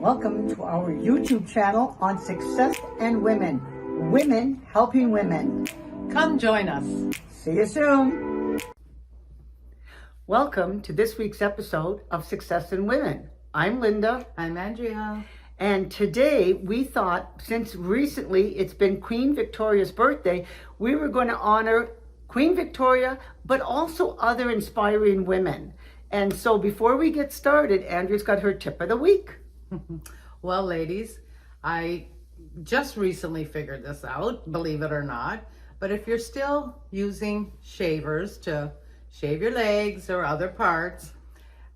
Welcome to our YouTube channel on Success and Women. Women helping women. Come join us. See you soon. Welcome to this week's episode of Success and Women. I'm Linda. I'm Andrea. And today we thought, since recently it's been Queen Victoria's birthday, we were going to honor Queen Victoria, but also other inspiring women. And so before we get started, Andrea's got her tip of the week. Well, ladies, I just recently figured this out, believe it or not. But if you're still using shavers to shave your legs or other parts,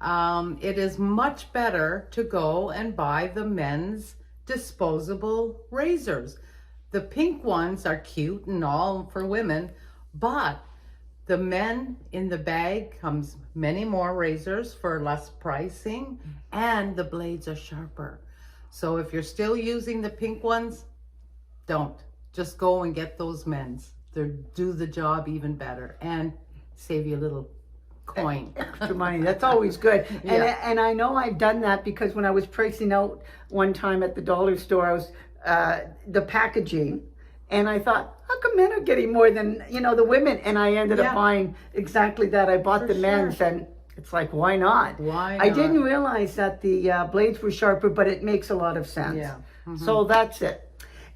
it is much better to go and buy the men's disposable razors. The pink ones are cute and all for women, but the men in the bag comes many more razors for less pricing, and the blades are sharper. So if you're still using the pink ones, don't. Just go and get those men's. They do the job even better and save you a little coin. Extra money. That's always good. Yeah. And I know I've done that because when I was pricing out one time at the dollar store, I was the packaging. And I thought, how come men are getting more than, the women? And I ended up buying exactly that. I bought the men's, and it's like, why not? Why not? I didn't realize that the blades were sharper, but it makes a lot of sense. Yeah. Mm-hmm. So that's it.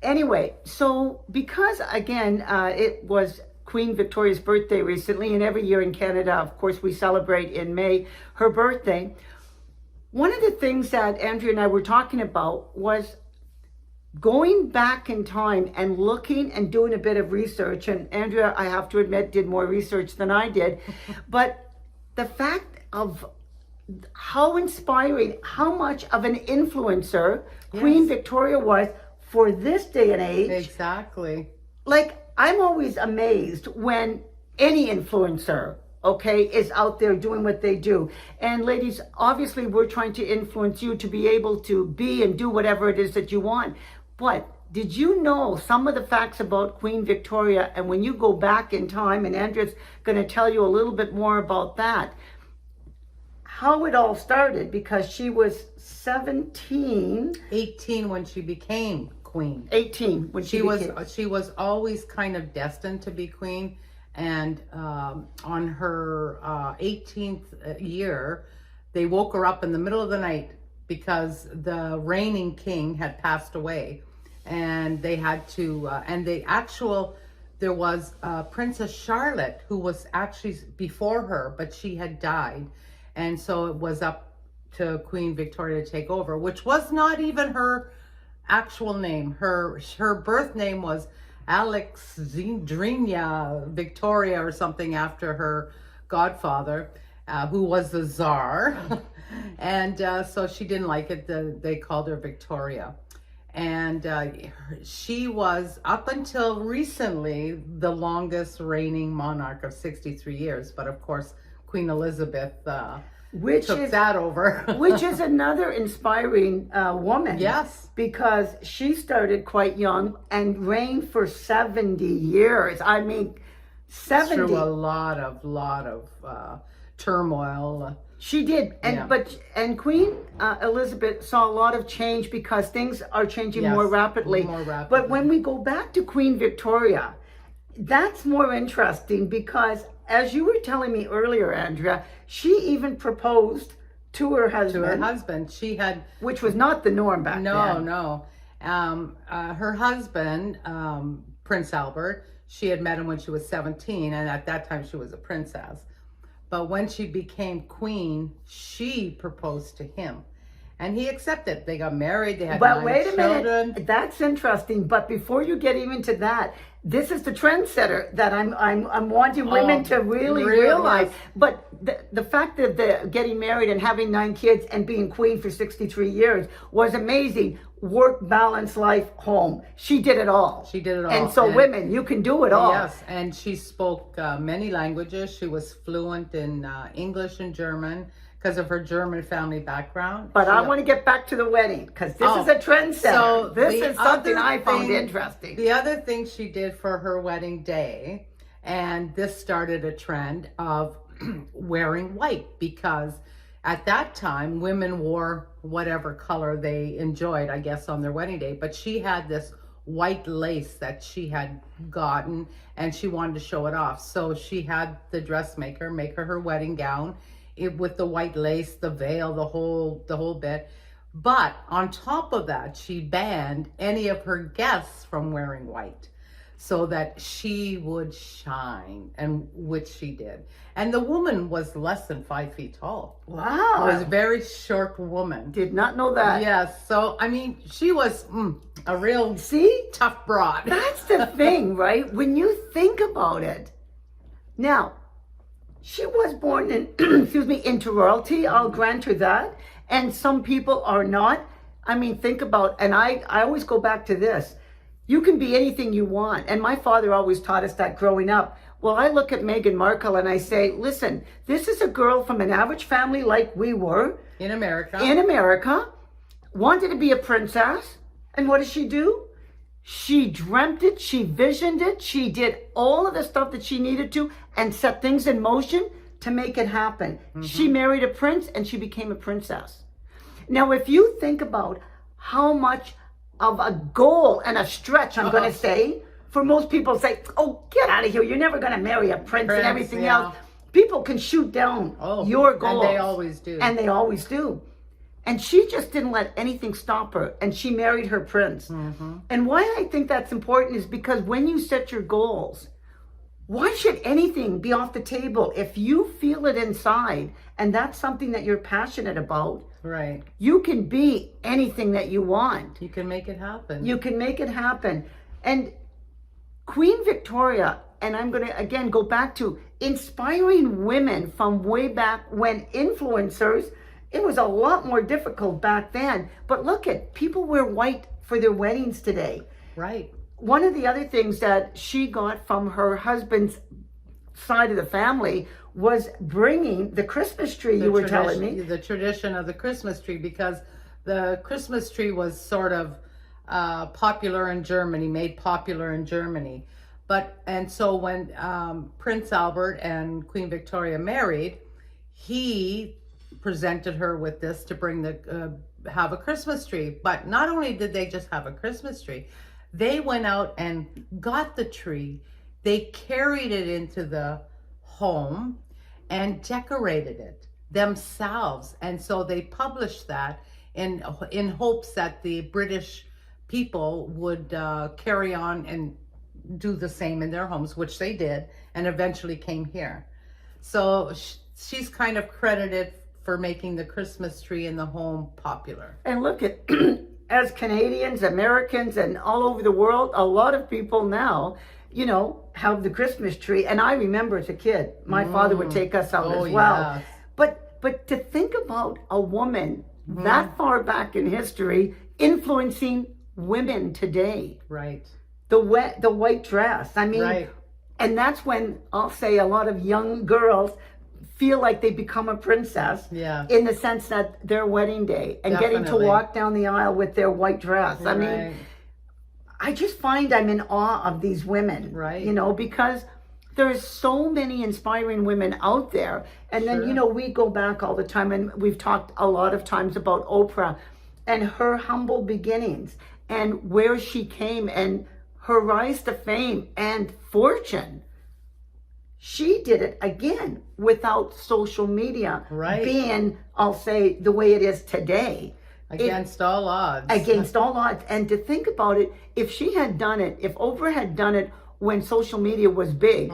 Anyway, so because, again, it was Queen Victoria's birthday recently, and every year in Canada, of course, we celebrate in May her birthday. One of the things that Andrea and I were talking about was going back in time and looking and doing a bit of research. And Andrea, I have to admit, did more research than I did. But the fact of how inspiring, how much of an influencer Queen Victoria was for this day and age. Exactly. Like, I'm always amazed when any influencer, is out there doing what they do. And ladies, obviously we're trying to influence you to be able to be and do whatever it is that you want. But did you know some of the facts about Queen Victoria? And when you go back in time, and Andrea's going to tell you a little bit more about that, how it all started, because she was 18 when she became queen. 18 when she was always kind of destined to be queen. And on her 18th year, they woke her up in the middle of the night because the reigning king had passed away. And they had to, there was Princess Charlotte, who was actually before her, but she had died. And so it was up to Queen Victoria to take over, which was not even her actual name. Her birth name was Alexandrina Victoria or something, after her godfather, who was the Tsar. And so she didn't like it. They called her Victoria. And she was, up until recently, the longest reigning monarch of 63 years. But of course, Queen Elizabeth took that over. Which is another inspiring woman. Yes. Because she started quite young and reigned for 70 years. I mean, 70. Through a lot of turmoil. She did. And Queen Elizabeth saw a lot of change because things are changing more rapidly. But when we go back to Queen Victoria, that's more interesting because, as you were telling me earlier, Andrea, she even proposed to her husband. She had, which was not the norm back then. No. Her husband, Prince Albert, she had met him when she was 17, and at that time she was a princess. But when she became queen, she proposed to him. And he accepted. They got married. They had 9 children. But wait a minute. That's interesting. But before you get even to that, this is the trendsetter that I'm wanting women to really realize. Yes. But the fact that they're getting married and having 9 kids and being queen for 63 years was amazing. Work, balance, life, home. She did it all. And so women, you can do it all. Yes, and she spoke many languages. She was fluent in English and German because of her German family background. But I want to get back to the wedding because this is a trendsetter. So this is something I found interesting. The other thing she did for her wedding day, and this started a trend of wearing white, because At that time, women wore whatever color they enjoyed, I guess, on their wedding day. But she had this white lace that she had gotten, and she wanted to show it off. So she had the dressmaker make her wedding gown with the white lace, the veil, the whole bit. But on top of that, she banned any of her guests from wearing white, so that she would shine, and which she did. And the woman was less than 5 feet tall. Wow. It was a very short woman. Did not know that. Yes. So, I mean, she was a real See? tough broad. That's the thing, right? When you think about it. Now, she was born in, excuse me, into royalty. I'll grant her that. And some people are not. I mean, think about, and I always go back to this. You can be anything you want. And my father always taught us that growing up. Well, I look at Meghan Markle and I say, listen, this is a girl from an average family like we were. In America. Wanted to be a princess. And what does she do? She dreamt it. She visioned it. She did all of the stuff that she needed to and set things in motion to make it happen. Mm-hmm. She married a prince and she became a princess. Now, if you think about how much of a goal and a stretch, I'm going to say, for most people say, oh, get out of here. You're never going to marry a prince and everything else. People can shoot down your goals. And they always do. And they always do. And she just didn't let anything stop her. And she married her prince. Mm-hmm. And why I think that's important is because when you set your goals, why should anything be off the table if you feel it inside and that's something that you're passionate about? Right. You can be anything that you want. You can make it happen. You can make it happen. And Queen Victoria, and I'm going to again go back to inspiring women from way back when influencers, it was a lot more difficult back then. But look at, people wear white for their weddings today. Right. One of the other things that she got from her husband's side of the family was bringing the Christmas tree, you were telling me. The tradition of the Christmas tree, because the Christmas tree was sort of popular in Germany, made popular in Germany. And so when Prince Albert and Queen Victoria married, he presented her with this to bring have a Christmas tree. But not only did they just have a Christmas tree, they went out and got the tree. They carried it into the home and decorated it themselves. And so they published that in hopes that the British people would carry on and do the same in their homes, which they did, and eventually came here. So she's kind of credited for making the Christmas tree in the home popular. And look at, as Canadians, Americans, and all over the world, a lot of people now, have the Christmas tree. And I remember as a kid, my father would take us out as well. Yes. But to think about a woman that far back in history influencing women today. Right. The white dress. I mean, right. And that's when I'll say a lot of young girls feel like they become a princess. Yeah. In the sense that their wedding day and getting to walk down the aisle with their white dress. Right. I mean, I just find I'm in awe of these women. Right. Because there's so many inspiring women out there. And then, we go back all the time, and we've talked a lot of times about Oprah and her humble beginnings and where she came and her rise to fame and fortune. She did it again without social media being, I'll say, the way it is today. Against all odds. Against all odds. And to think about it, if she had done it, if Oprah had done it when social media was big,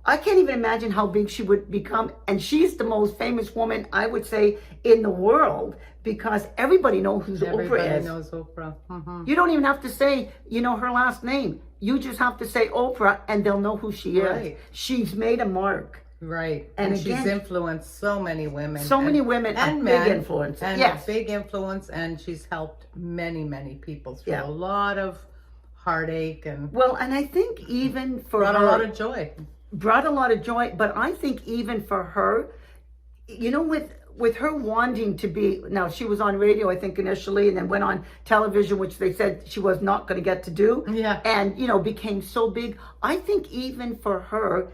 I can't even imagine how big she would become. And she's the most famous woman, I would say, in the world, because everybody knows who Oprah is. Everybody knows Oprah. Mm-hmm. You don't even have to say, her last name. You just have to say Oprah and they'll know who she is. Right. She's made a mark. Right. And again, she's influenced so many women. So many women and big influence. And big influence, and she's helped many, many people through a lot of heartache and I think even for brought a lot of joy. Brought a lot of joy, but I think even for her, with her wanting to be, now she was on radio, I think initially, and then went on television, which they said she was not going to get to do. Yeah. And, became so big. I think even for her,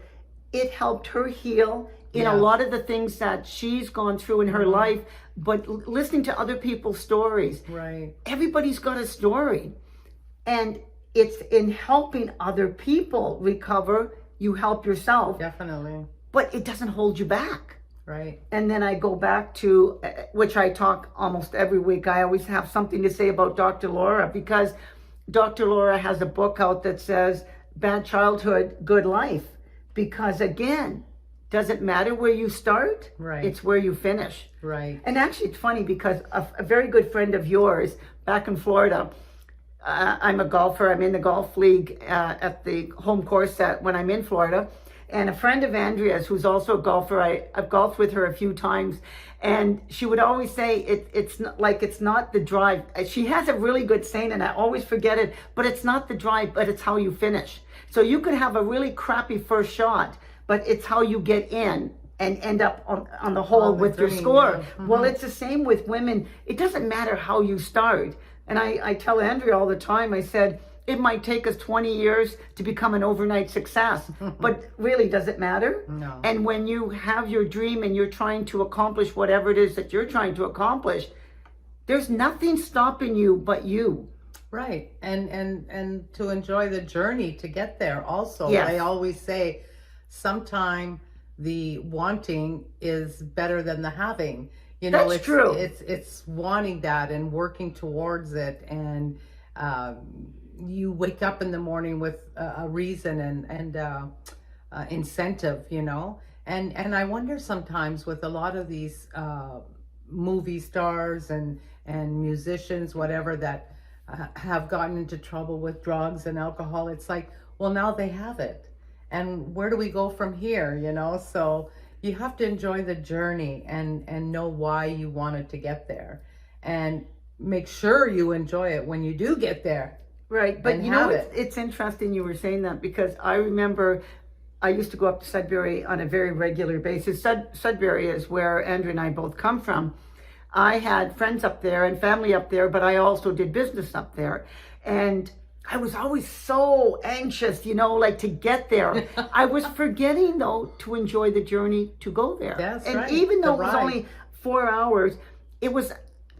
it helped her heal in a Yes. lot of the things that she's gone through in her life, but listening to other people's stories. Right. Everybody's got a story. And it's in helping other people recover, you help yourself, Definitely. but it doesn't hold you back. Right. And then I go back to, which I talk almost every week, I always have something to say about Dr. Laura, because Dr. Laura has a book out that says, Bad Childhood, Good Life. Because again, doesn't matter where you start, Right. it's where you finish. Right. And actually, it's funny because a very good friend of yours back in Florida, I'm a golfer. I'm in the golf league at the home course when I'm in Florida. And a friend of Andrea's, who's also a golfer, I've golfed with her a few times, and she would always say it's not the drive. She has a really good saying, and I always forget it, but it's not the drive, but it's how you finish. So you could have a really crappy first shot, but it's how you get in and end up on the hole with your score. Yeah. Well, it's the same with women. It doesn't matter how you start. And I tell Andrea all the time, I said, it might take us 20 years to become an overnight success, but really, does it matter? No. And when you have your dream and you're trying to accomplish whatever it is that you're trying to accomplish, there's nothing stopping you but you. Right. And to enjoy the journey to get there also. Yes. I always say sometime the wanting is better than the having. You know, That's true. It's wanting that and working towards it, and you wake up in the morning with a reason and incentive, you know. And I wonder sometimes with a lot of these movie stars and musicians, whatever, that have gotten into trouble with drugs and alcohol, it's like, well, now they have it. And where do we go from here, you know? So you have to enjoy the journey and know why you wanted to get there. And make sure you enjoy it when you do get there. Right, but And you know, have it's interesting you were saying that, because I remember I used to go up to Sudbury on a very regular basis. Sudbury is where Andrew and I both come from. I had friends up there and family up there, but I also did business up there. And I was always so anxious, you know, like to get there. I was forgetting, though, to enjoy the journey to go there. That's and right. even though The it was ride. only 4 hours, it was,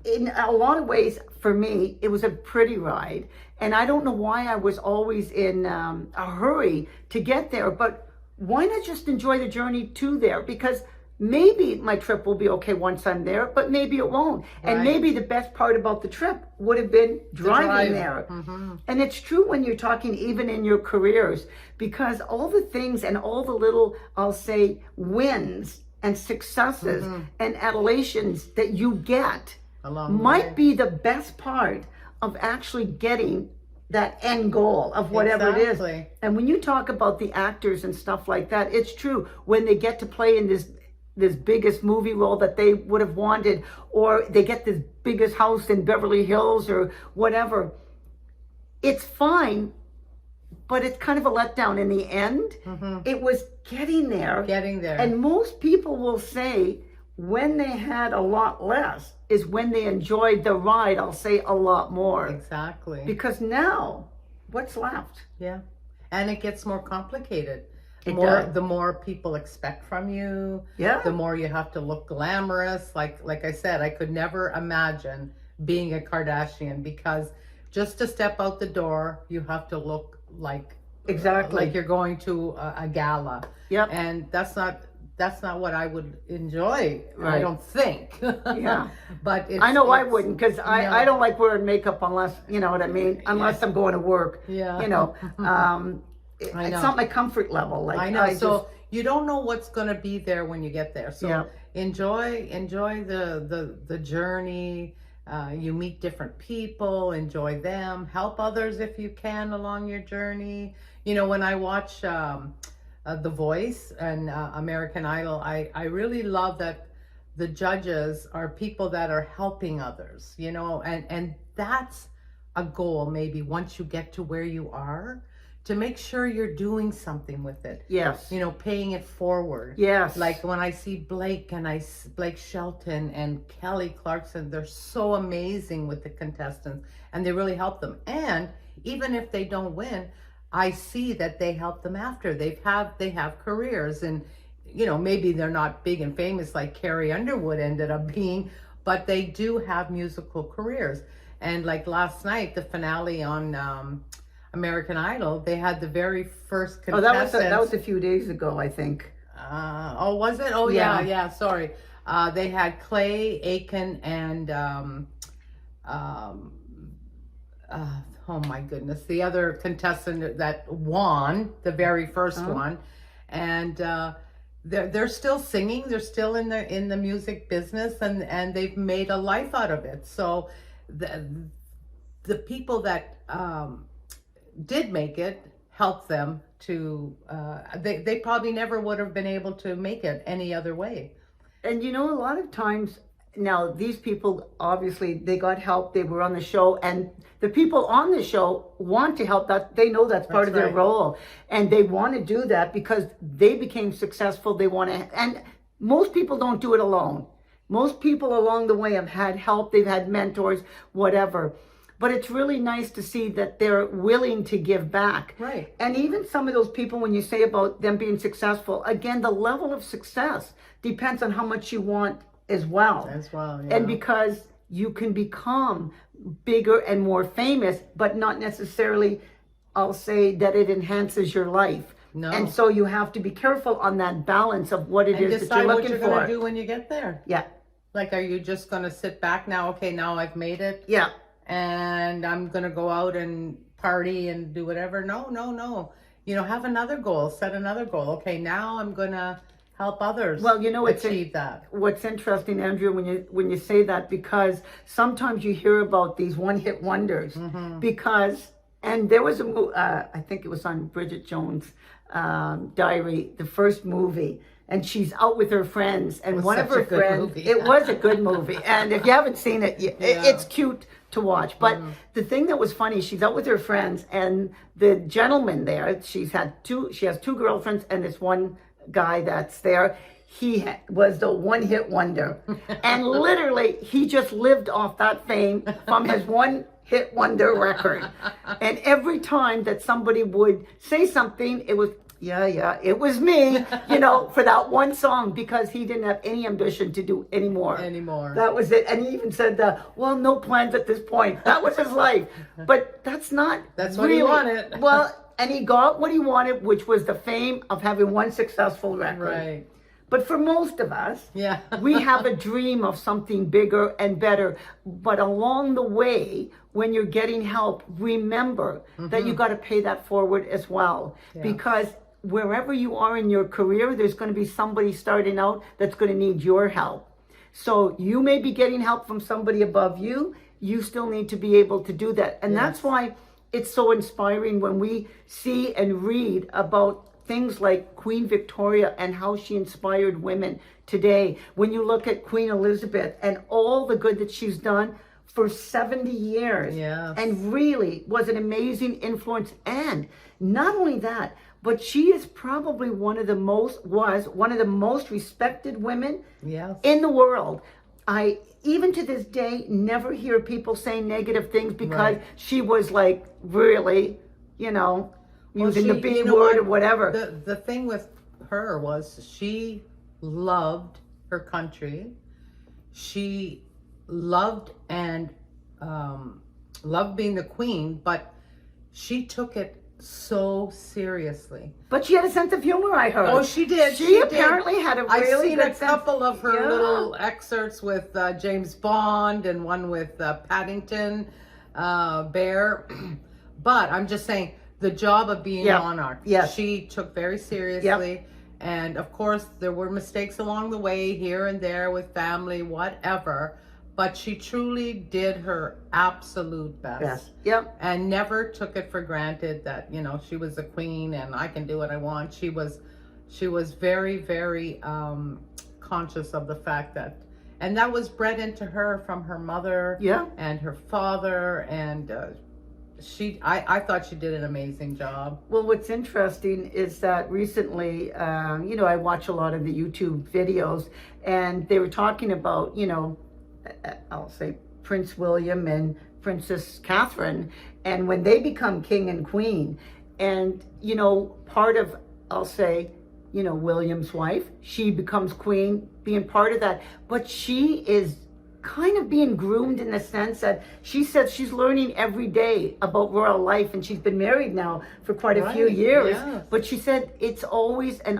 in a lot of ways, for me, it was a pretty ride. And I don't know why I was always in a hurry to get there, but why not just enjoy the journey to there? Because maybe my trip will be okay once I'm there, but maybe it won't. And Right. maybe the best part about the trip would have been driving drive. there. Mm-hmm. And it's true when you're talking even in your careers, because all the things and all the little, I'll say, wins and successes and adulations that you get Along the might way. be the best part of actually getting that end goal of whatever it Exactly. is. And when you talk about the actors and stuff like that, it's true. When they get to play in this biggest movie role that they would have wanted, or they get this biggest house in Beverly Hills or whatever, it's fine, but it's kind of a letdown in the end. It was getting there. Getting there. And most people will say when they had a lot less is when they enjoyed the ride, I'll say a lot more. Exactly. Because now, what's left? Yeah. And it gets more complicated. It does. The more people expect from you, Yeah. the more you have to look glamorous. Like I said, I could never imagine being a Kardashian, because just to step out the door, you have to look like Exactly. like you're going to a gala. Yep. And that's not what I would enjoy. I Right. don't think. Yeah. But it's, I know I it's- wouldn't, because I don't like wearing makeup unless, you know what I mean, unless I'm going to work. Yeah. You know, I it's know. not my comfort level. Like I know. So just, you don't know what's going to be there when you get there. So Yeah. enjoy the journey. You meet different people, enjoy them, help others if you can along your journey. You know, when I watch The Voice and American Idol, I really love that the judges are people that are helping others, you know, and that's a goal maybe once you get to where you are, to make sure you're doing something with it. yes. You know, paying it forward. Yes. Like when I see Blake Blake Shelton and Kelly Clarkson, they're so amazing with the contestants, and they really help them. And even if they don't win, I see that they help them after. They have careers, and maybe they're not big and famous like Carrie Underwood ended up being, but they do have musical careers. And like last night, the finale on American Idol, they had the very first Oh, contestant. that was a few days ago, I think. Oh, was it? Oh, yeah, Yeah. yeah. Sorry. They had Clay Aiken and oh my goodness, the other contestant that won, the very first one, and they're still singing. They're still in the music business, and they've made a life out of it. So the people that did make it helped them to. They probably never would have been able to make it any other way. And a lot of times now, these people, obviously, they got help. They were on the show, and the people on the show want to help. That they know that's part of their role, and they want to do that because they became successful. They want to, and most people don't do it alone. Most people along the way have had help. They've had mentors, whatever. But it's really nice to see that they're willing to give back. Right. And even some of those people, when you say about them being successful, again, the level of success depends on how much you want as well. Yeah. And because you can become bigger and more famous, but not necessarily, I'll say, that it enhances your life. No. And so you have to be careful on that balance of what it is that you're looking for. Decide what you're going to do when you get there. Yeah. Like, are you just going to sit back now? Okay, now I've made it. Yeah. And I'm going to go out and party and do whatever. No. Have another goal. Set another goal. Okay, now I'm going to help others achieve that. What's interesting, Andrea, when you say that, because sometimes you hear about these one-hit wonders, and there was I think it was on Bridget Jones' Diary, the first movie, and she's out with her friends, and one of her friends, it was a good movie, and if you haven't seen it, it's cute to watch. But the thing that was funny, she's out with her friends, and the gentleman there, she has two girlfriends, and this one guy that's there, he was the one-hit wonder, and literally he just lived off that fame from his one-hit wonder record. And every time that somebody would say something, it was it was me, for that one song, because he didn't have any ambition to do any more. That was it. And he even said, well, no plans at this point. That was his life. But that's what really, he wanted. Well, and he got what he wanted, which was the fame of having one successful record. Right. But for most of us, we have a dream of something bigger and better. But along the way, when you're getting help, remember that you got to pay that forward as well. Yeah. Because wherever you are in your career, there's going to be somebody starting out that's going to need your help. So you may be getting help from somebody above you. You still need to be able to do that. And that's why it's so inspiring when we see and read about things like Queen Victoria and how she inspired women today. When you look at Queen Elizabeth and all the good that she's done for 70 years, and really was an amazing influence. And not only that, but she is probably one of the most respected women in the world. I, even to this day, never hear people saying negative things because she was like really, using the B word or whatever. The thing with her was she loved her country. She loved and loved being the queen, but she took it so seriously. But she had a sense of humor, I heard. Oh, she did. She apparently had a really good I've seen a couple of her little excerpts with James Bond and one with Paddington Bear. But I'm just saying, the job of being a monarch, she took very seriously. And of course, there were mistakes along the way, here and there with family, whatever. But she truly did her absolute best. And never took it for granted that, she was a queen and I can do what I want. She was very, very conscious of the fact and that was bred into her from her mother and her father. And I thought she did an amazing job. Well, what's interesting is that recently, I watch a lot of the YouTube videos, and they were talking about, I'll say Prince William and Princess Catherine, and when they become king and queen, and part of, I'll say, William's wife. She becomes queen, being part of that. But she is kind of being groomed in the sense that she says she's learning every day about royal life, and she's been married now for quite a few years. Yes. But she said it's always an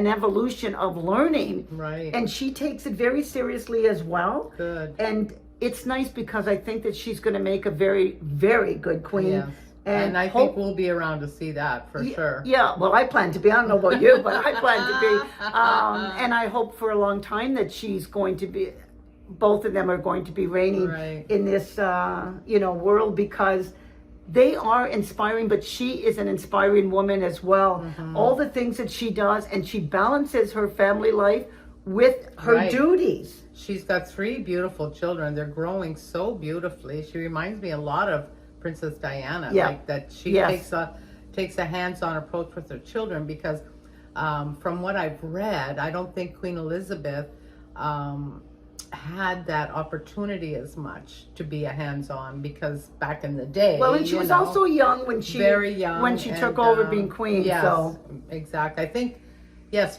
evolution of learning. Right. And she takes it very seriously as well. Good. And it's nice because I think that she's going to make a very, very good queen. Yes. And I think we'll be around to see that for sure. Yeah, well, I plan to be. I don't know about you, but I plan to be. And I hope for a long time that she's going to be, both of them are going to be reigning in this, world, because they are inspiring, but she is an inspiring woman as well. Mm-hmm. All the things that she does, and she balances her family life with her duties. She's got 3 beautiful children. They're growing so beautifully. She reminds me a lot of Princess Diana, like that she takes a hands-on approach with her children, because from what I've read, I don't think Queen Elizabeth had that opportunity as much to be a hands-on, because back in the day, and she was also young when she took over being queen. Yes, so exactly. I think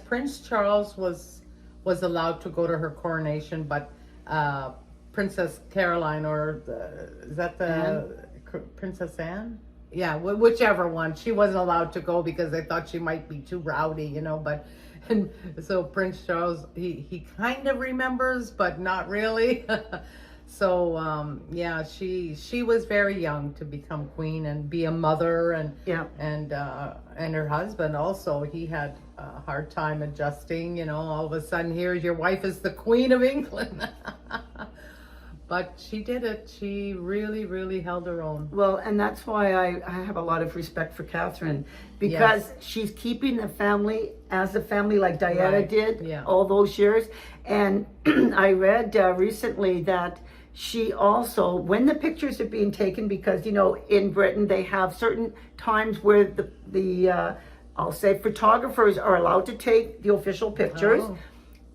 Prince Charles was allowed to go to her coronation, but Princess Caroline, Princess Anne? Yeah, whichever one. She wasn't allowed to go because they thought she might be too rowdy, but and so Prince Charles, he kind of remembers, but not really. So she was very young to become queen and be a mother, and her husband also, he had a hard time adjusting, all of a sudden here's your wife is the Queen of England. But she did it. She really, really held her own. Well, and that's why I have a lot of respect for Catherine, because she's keeping the family as a family, like Diana did all those years. And I read recently that she also, when the pictures are being taken, because, in Britain they have certain times where the I'll say photographers are allowed to take the official pictures. Oh.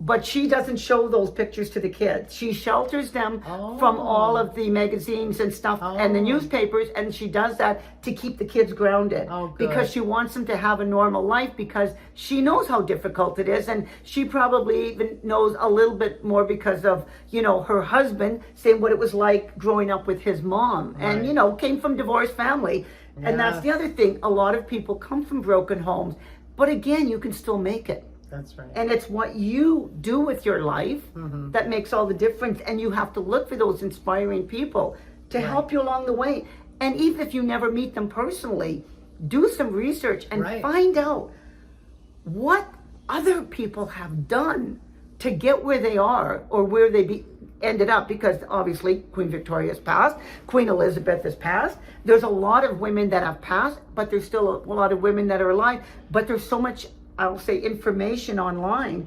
But she doesn't show those pictures to the kids. She shelters them from all of the magazines and stuff and the newspapers, and she does that to keep the kids grounded. Because she wants them to have a normal life, because she knows how difficult it is, and she probably even knows a little bit more because of, her husband saying what it was like growing up with his mom, and, came from divorced family. Yes. And that's the other thing. A lot of people come from broken homes, but again, you can still make it. That's right. And it's what you do with your life that makes all the difference. And you have to look for those inspiring people to help you along the way. And even if you never meet them personally, do some research and find out what other people have done to get where they are, or where they ended up. Because obviously Queen Victoria has passed, Queen Elizabeth has passed. There's a lot of women that have passed, but there's still a lot of women that are alive. But there's so much, I'll say, information online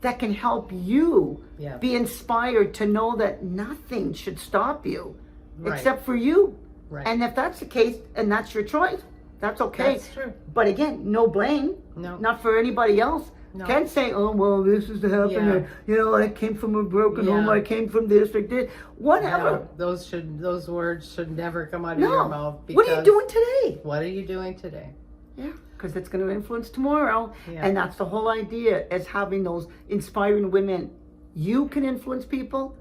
that can help you be inspired to know that nothing should stop you except for you. Right. And if that's the case, and that's your choice, that's okay. That's true. But again, no blame. No. Not for anybody else. No. Can't say, oh, well, this is happening. I came from a broken home. I came from this, like this. Whatever. No, those words should never come out of your mouth. What are you doing today? What are you doing today? Yeah. Because it's going to influence tomorrow. Yeah. And that's the whole idea, is having those inspiring women. You can influence people,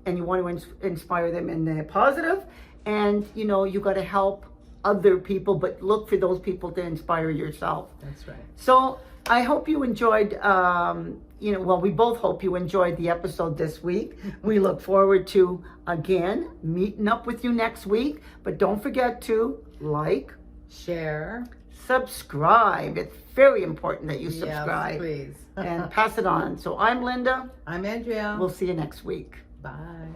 and you want to inspire them in the positive. And, you got to help other people, but look for those people to inspire yourself. That's right. So I hope you enjoyed, we both hope you enjoyed the episode this week. We look forward to, again, meeting up with you next week. But don't forget to like, share, subscribe. It's very important that you subscribe. Yes, please. And pass it on. So I'm Linda. I'm Andrea. We'll see you next week. Bye.